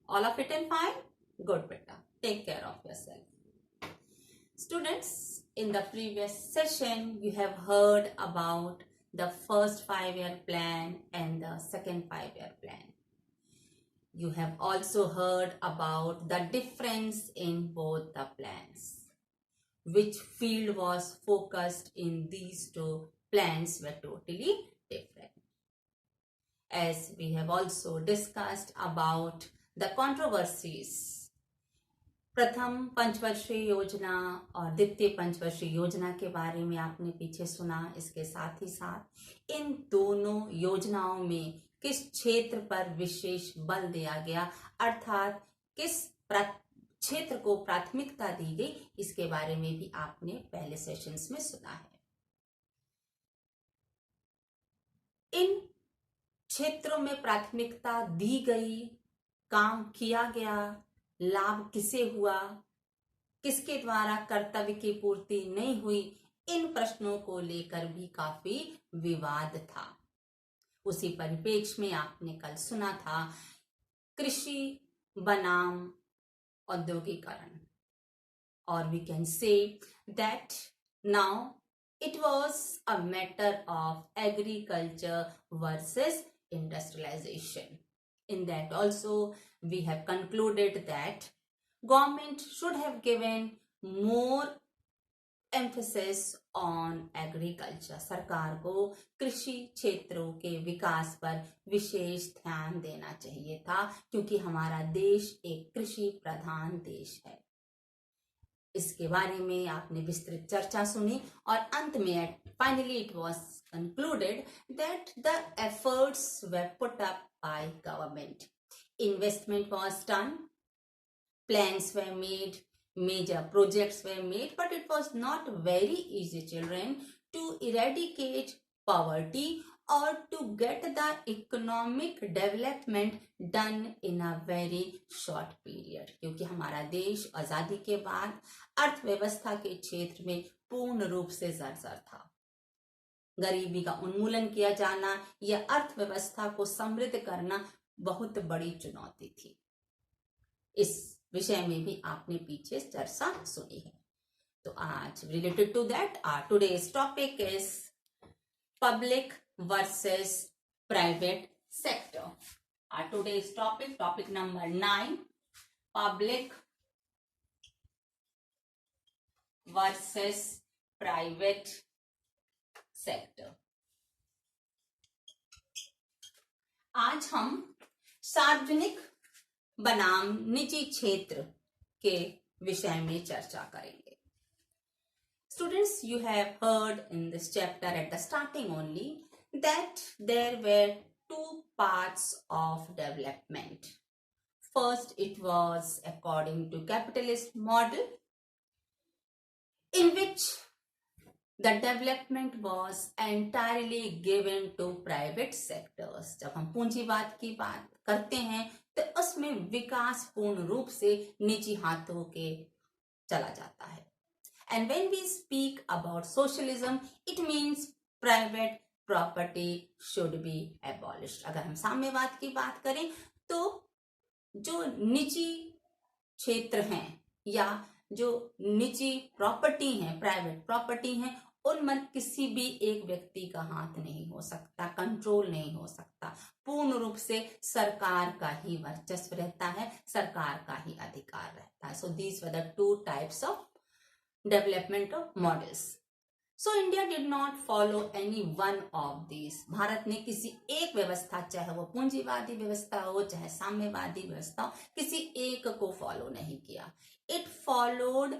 All of it in fine? Good, beta. Take care of yourself. Students, in the previous session, you have heard about the first 5-year plan and the second 5-year plan. You have also heard about the difference in both the plans. Which field was focused in these two plans were totally different. As we have also discussed about the controversies, प्रथम पंचवर्षीय योजना और द्वितीय पंचवर्षीय योजना के बारे में आपने पीछे सुना। इसके साथ ही साथ इन दोनों योजनाओं में किस क्षेत्र पर विशेष बल दिया गया, अर्थात किस क्षेत्र को प्राथमिकता दी गई, इसके बारे में भी आपने पहले सेशंस में सुना है। इन क्षेत्रों में प्राथमिकता दी गई, काम किया गया, लाभ किसे हुआ, किसके द्वारा कर्तव्य की पूर्ति नहीं हुई, इन प्रश्नों को लेकर भी काफी विवाद था। उसी परिप्रेक्ष्य में आपने कल सुना था कृषि बनाम औद्योगिकरण, और we can say that now it was a matter of agriculture versus industrialization. In that also we have concluded that government should have given more emphasis on agriculture. सरकार को कृषि क्षेत्रों के विकास पर विशेष ध्यान देना चाहिए था, क्योंकि हमारा देश एक कृषि प्रधान देश है। इसके बारे में आपने विस्तृत चर्चा सुनी और अंत में finally it was concluded that the efforts were put up by government. Investment was done, plans were made, major projects were made, but it was not very easy, children, to eradicate poverty or to get the economic development done in a very short period. क्योंकि हमारा देश आजादी के बाद अर्थव्यवस्था के क्षेत्र में पूर्ण रूप से जर्जर था। गरीबी का उन्मूलन किया जाना या अर्थव्यवस्था को समृद्ध करना बहुत बड़ी चुनौती थी। इस विषय में भी आपने पीछे चर्चा सुनी है। तो आज related to that our today's topic is public versus private sector. Our today's topic number 9, public versus private sector. आज हम सार्वजनिक बनाम निजी क्षेत्र के विषय में चर्चा करेंगे। Students, you have heard in this chapter at the starting only that there were two parts of development. First, it was according to capitalist model, in which the development was entirely given to private sectors. जब हम पूंजीवाद की बात करते हैं तो उसमें विकास पूर्ण रूप से निजी हाथों के चला जाता है। And when we speak about socialism, it means private property should be abolished. अगर हम साम्यवाद की बात करें तो जो निजी क्षेत्र हैं या जो निजी प्रॉपर्टी हैं, प्राइवेट प्रॉपर्टी हैं, उनमें किसी भी एक व्यक्ति का हाथ नहीं हो सकता, कंट्रोल नहीं हो सकता। पूर्ण रूप से सरकार का ही वर्चस्व रहता है, सरकार का ही अधिकार रहता है। So these were the two types of development of models. So India did not follow any one of these. Bharat ने किसी एक व्यवस्था, चाहे वो पूंजीवादी व्यवस्था हो चाहे साम्यवादी व्यवस्था हो, किसी एक को फॉलो नहीं किया। It followed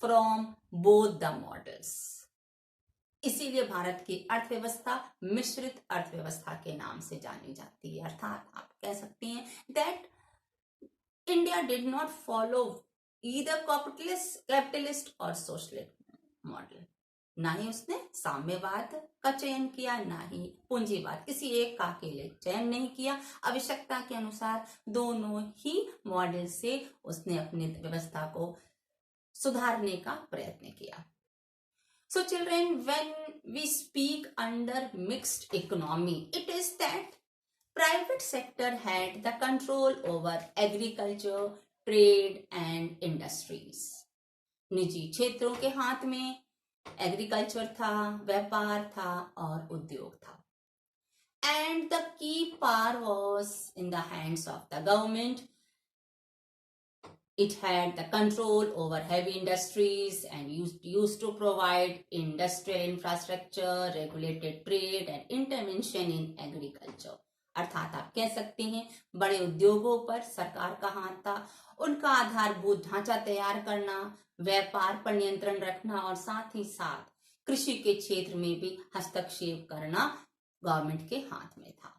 from both the models. इसीलिए भारत की अर्थव्यवस्था मिश्रित अर्थव्यवस्था के नाम से जानी जाती है। अर्थात आप कह सकती हैं that India did not follow either capitalist और सोशलिस्ट मॉडल। ना ही उसने साम्यवाद का चयन किया, ना ही पूंजीवाद, किसी एक का के लिए चयन नहीं किया। आवश्यकता के अनुसार दोनों ही मॉडल से उसने अपनी व्यवस्था को सुधारने का प्रयत्न किया। So children, when we speak under mixed economy, it is that Private sector had the control over agriculture, trade and industries. निजी क्षेत्रों के हाथ में एग्रीकल्चर था, व्यापार था और उद्योग था. And the key power was in the hands of the government. It had the control over heavy industries and used to provide industrial infrastructure, regulated trade and intervention in agriculture. अर्थात आप कह सकते हैं बड़े उद्योगों पर सरकार का हाथ था. उनका आधारभूत ढांचा तैयार करना, व्यापार पर नियंत्रण रखना और साथ ही साथ कृषि के क्षेत्र में भी हस्तक्षेप करना गवर्नमेंट के हाथ में था.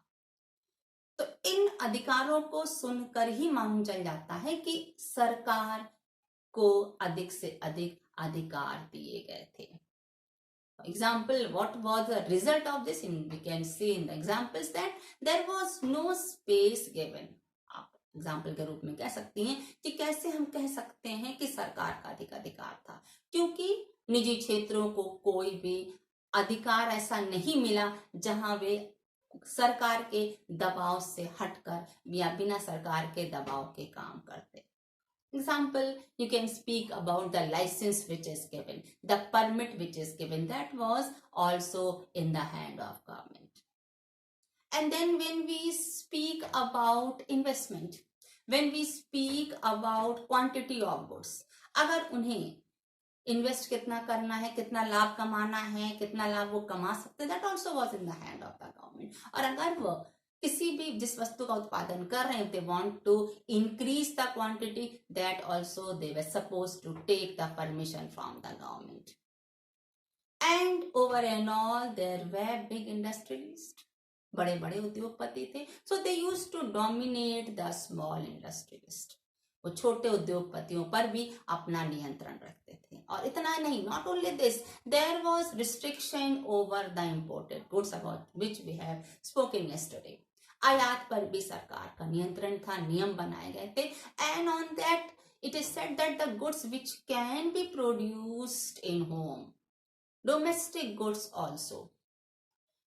तो इन अधिकारों को सुनकर ही मालूम चल जाता है कि सरकार को अधिक से अधिक अधिकार दिए गए थे. Example, what was the result of this? We can see in the examples that there was no space given. आप एग्जाम्पल के रूप में कह सकती हैं कि कैसे हम कह सकते हैं कि सरकार का अधिकार था, क्योंकि निजी क्षेत्रों को कोई भी अधिकार ऐसा नहीं मिला जहां वे सरकार के दबाव से हटकर या बिना सरकार के दबाव के काम करते. Example, you can speak about the license which is given, the permit which is given, that was also in the hand of government. And then when we speak about investment, when we speak about quantity of goods, अगर उन्हें invest कितना करना है, कितना लाभ कमाना है, कितना लाभ वो कमा सकते, that also was in the hand of the government. और अगर वो किसी भी जिस वस्तु का उत्पादन कर रहे हैं, they want to increase the quantity, that also they were supposed to take the permission from the government. And over and all there were big industrialist, बड़े बड़े उद्योगपति थे. So they used to dominate the small industrialist. वो छोटे उद्योगपतियों पर भी अपना नियंत्रण रखते थे. और इतना नहीं, not only this, there was restriction over the imported goods about which we have spoken yesterday. आयात पर भी सरकार का नियंत्रण था, नियम बनाए गए थे. And on that it is said that the goods which can be produced in home, domestic goods also.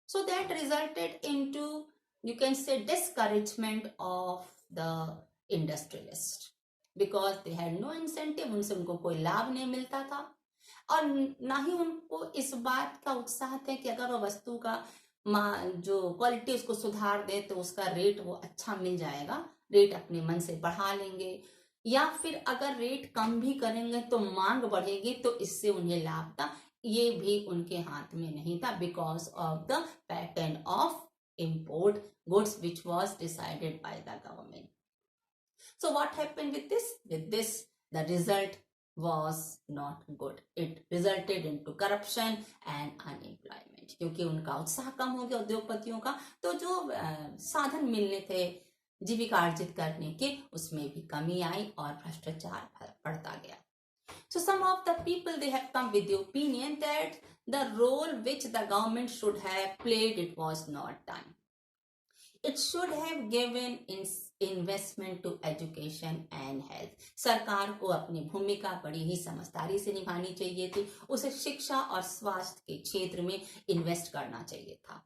So that resulted into, you can say, discouragement of the industrialist because they had no incentive. उनसे उनको कोई लाभ नहीं मिलता था और ना ही उनको इस बात का उत्साह था कि अगर वो वस्तु का जो क्वालिटी उसको सुधार दे तो उसका रेट वो अच्छा मिल जाएगा, रेट अपने मन से बढ़ा लेंगे, या फिर अगर रेट कम भी करेंगे तो मांग बढ़ेगी तो इससे उन्हें लाभ था. ये भी उनके हाथ में नहीं था because of the pattern of import goods which was decided by the government. So what happened with this? With this, the result was not good. It resulted into corruption and unemployment. क्योंकि उनका उत्साह कम हो गया उद्योगपतियों का, तो जो साधन मिलने थे जीविका अर्जित करने के, उसमें भी कमी आई और भ्रष्टाचार बढ़ता गया. So some of the people, they have come with the opinion that the role which the government should have played, it was not done. It should have given investment to education and health. सरकार को अपनी भूमिका बड़ी ही समझदारी से निभानी चाहिए थी. उसे शिक्षा और स्वास्थ्य के क्षेत्र में इन्वेस्ट करना चाहिए था.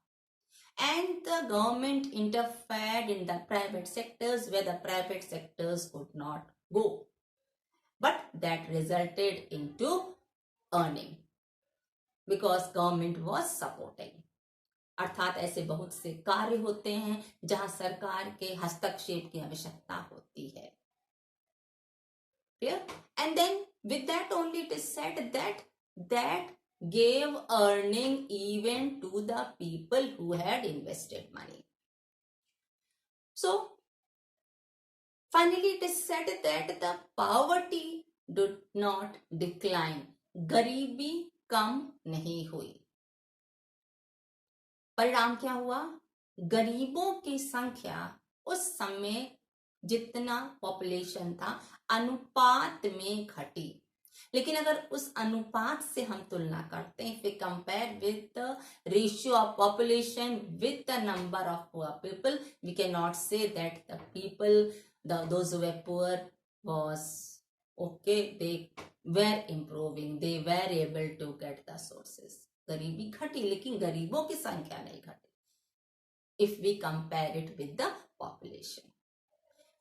And the government interfered in the private sectors where the private sectors could not go. But that resulted into earning because government was supporting. अर्थात ऐसे बहुत से कार्य होते हैं जहां सरकार के हस्तक्षेप की आवश्यकता होती है. Clear? And then with that only it is said that gave earning even to the people who had invested money. So finally, it is said that the poverty did not decline. गरीबी कम नहीं हुई. परिणाम क्या हुआ? गरीबों की संख्या उस समय जितना पॉपुलेशन था अनुपात में घटी. लेकिन अगर उस अनुपात से हम तुलना करते हैं, if we compare with the ratio of population with the number of poor people, we cannot say that the people, those who were poor was okay, they were improving, they were able to get the sources. गरीबी घटी लेकिन गरीबों की संख्या नहीं घटी. if we compare it with the population.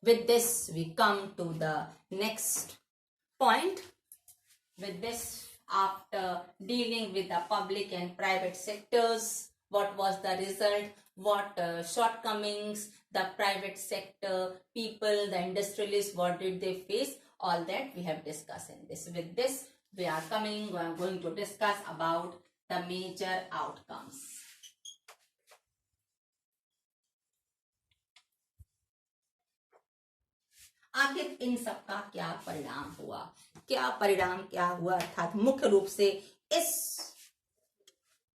With this, we come to the next point. With this, after dealing with the public and private sectors, what was the result, what shortcomings the private sector, people, the industrialists, what did they face, all that we have discussed in this. With this, we are going to discuss about the major outcomes. आखिर इन सब का क्या परिणाम हुआ, अर्थात मुख्य रूप से इस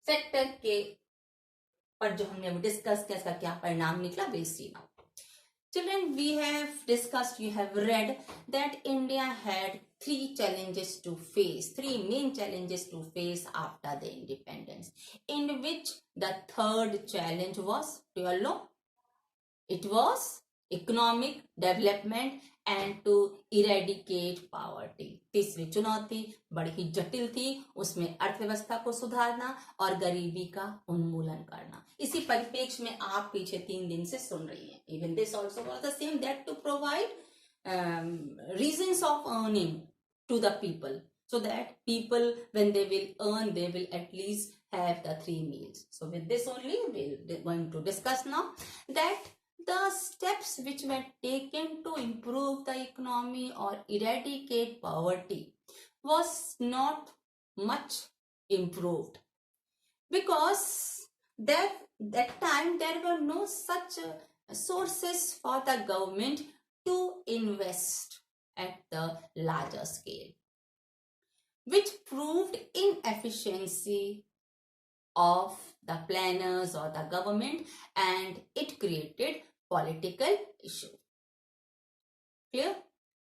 सेक्टर के पर जो हमने डिस्कस किया इसका क्या परिणाम निकला, we'll see now. Children, we have discussed, you have read that India had three main challenges to face after the independence, in which the third challenge was, do you all know? It was economic development and to eradicate poverty. तीसरी चुनौती बड़ी ही जटिल थी, उसमें अर्थव्यवस्था को सुधारना और गरीबी का उन्मूलन करना. इसी परिप्रेक्ष्य में आप पीछे 3 दिन से सुन रही हैं. Even this also was the same, that to provide reasons of earning to the people, so that people, when they will earn, they will at least have the 3 meals. So with this only we're going to discuss now that the steps which were taken to improve the economy or eradicate poverty was not much improved, because that time there were no such sources for the government to invest at the larger scale, which proved inefficiency of the planners or the government, and it created political issue. Clear?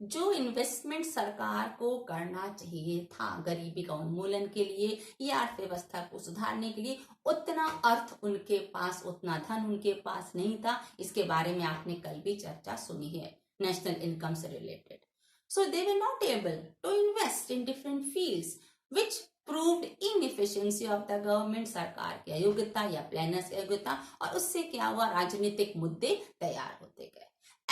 जो investment सरकार को करना चाहिए था गरीबी का उन्मूलन के लिए या अर्थव्यवस्था को सुधारने के लिए, उतना अर्थ उनके पास, उतना धन उनके पास नहीं था. इसके बारे में आपने कल भी चर्चा सुनी है, नेशनल इनकम से related. So they were not able to invest in different fields, which proved inefficiency of the government, सरकार की अयोग्यता या प्लानर्स की अयोग्यता, और उससे क्या हुआ, राजनीतिक मुद्दे तैयार होते गए.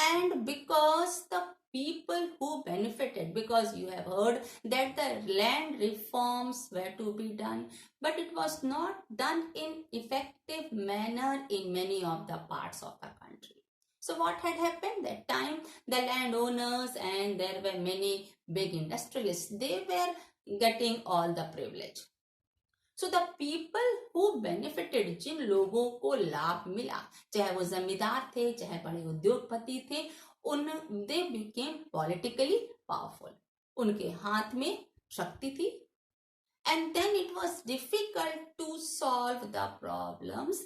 And because the people who benefited, because you have heard that the land reforms were to be done, but it was not done in effective manner in many of the parts of the country. So what had happened that time, the landowners and there were many big industrialists, they were getting all the privilege. So the people who benefited, जिन लोगों को लाभ मिला, चाहे वो जमींदार थे, चाहे बड़े उद्योगपति थे, they became politically powerful. उनके हाथ में शक्ति थी, and then it was difficult to solve the problems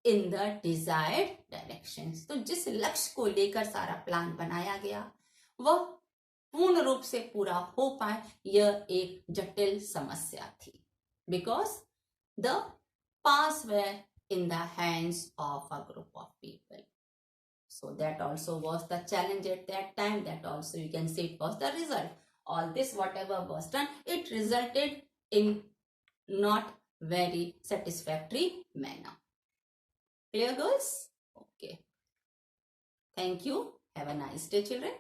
in the desired directions. तो जिस लक्ष्य को लेकर सारा प्लान बनाया गया वह पूर्ण रूप से पूरा हो पाए, यह एक जटिल समस्या थी, because the powers were in the hands of a group of people. So that also was the challenge at that time. That also you can say it was the result. All this, whatever was done, it resulted in not very satisfactory manner. Clear, girls? Okay. Thank you. Have a nice day, children.